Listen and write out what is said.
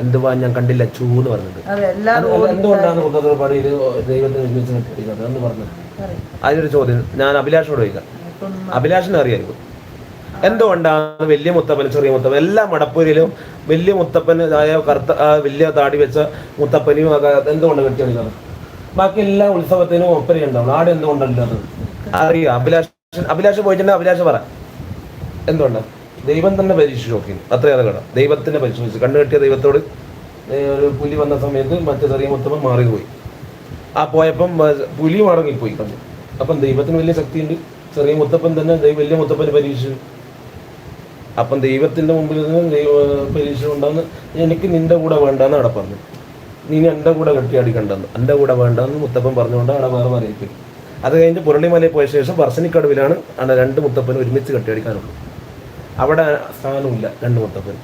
എന്തുവാ ഞാൻ കണ്ടില്ല ചൂന്ന് പറഞ്ഞത്. എന്തുകൊണ്ടാണ് മുത്തപ്പനപ്പാടിയിൽ ദൈവത്തിന് ഒരുമിച്ച് കെട്ടിയത് എന്ന് പറഞ്ഞത്? അതിനൊരു ചോദ്യം ഞാൻ അഭിലാഷിനോട് ചോദിക്കാം. അഭിലാഷിനെ അറിയായിരിക്കും. എന്തുകൊണ്ടാണ് വലിയ മുത്തപ്പൻ ചെറിയ മുത്തപ്പൻ എല്ലാ മടപ്പൂരിലും വലിയ മുത്തപ്പൻ കറുത്ത വലിയ താടി വെച്ച മുത്തപ്പനെയും എന്തുകൊണ്ട് കെട്ടിയെടുക്കുന്നത്? ബാക്കി എല്ലാ ഉത്സവത്തിനും ഒപ്പന ഉണ്ടാവും. ആടെ എന്തുകൊണ്ടല്ലോ അത് അറിയാം. അഭിലാഷ് പോയിട്ടുണ്ടെങ്കിൽ അഭിലാഷ് പറ എന്തുകൊണ്ടാണ്? ദൈവം തന്നെ പരീക്ഷിച്ച് നോക്കി. അത്രയാണ് കട. ദൈവത്തിനെ പരിശോധിച്ചു. കണ്ണു കെട്ടിയ ദൈവത്തോട് ഒരു പുലി വന്ന സമയത്ത് മറ്റേ ചെറിയ മുത്തപ്പൻ മാറിപ്പോയി. ആ പോയപ്പം പുലി മടങ്ങിപ്പോയി കണ്ടു. അപ്പം ദൈവത്തിന് വലിയ ശക്തിയുണ്ട്. ചെറിയ മുത്തപ്പൻ തന്നെ വലിയ മുത്തപ്പന് പരീക്ഷിച്ചു. അപ്പം ദൈവത്തിൻ്റെ മുമ്പിൽ നിന്ന് പരീക്ഷ ഉണ്ടാകുന്ന എനിക്ക് നിന്റെ കൂടെ വേണ്ടെന്ന് അവിടെ പറഞ്ഞു. നീ എൻ്റെ കൂടെ കെട്ടിയാടിക്കണ്ടെന്ന്. എൻ്റെ കൂടെ വേണ്ടെന്ന് മുത്തപ്പൻ പറഞ്ഞുകൊണ്ട് അവിടെ വേറെ അറിയിപ്പിക്കും. അത് കഴിഞ്ഞ് പുരളിമലയിൽ പോയ ശേഷം പറശ്ശിനിക്കടവിലാണ് അവിടെ രണ്ട് മുത്തപ്പൻ ഒരുമിച്ച് കെട്ടിയാടിക്കാനുള്ളൂ. അവിടെ സ്ഥാനമില്ല രണ്ട് മുത്തപ്പൻ.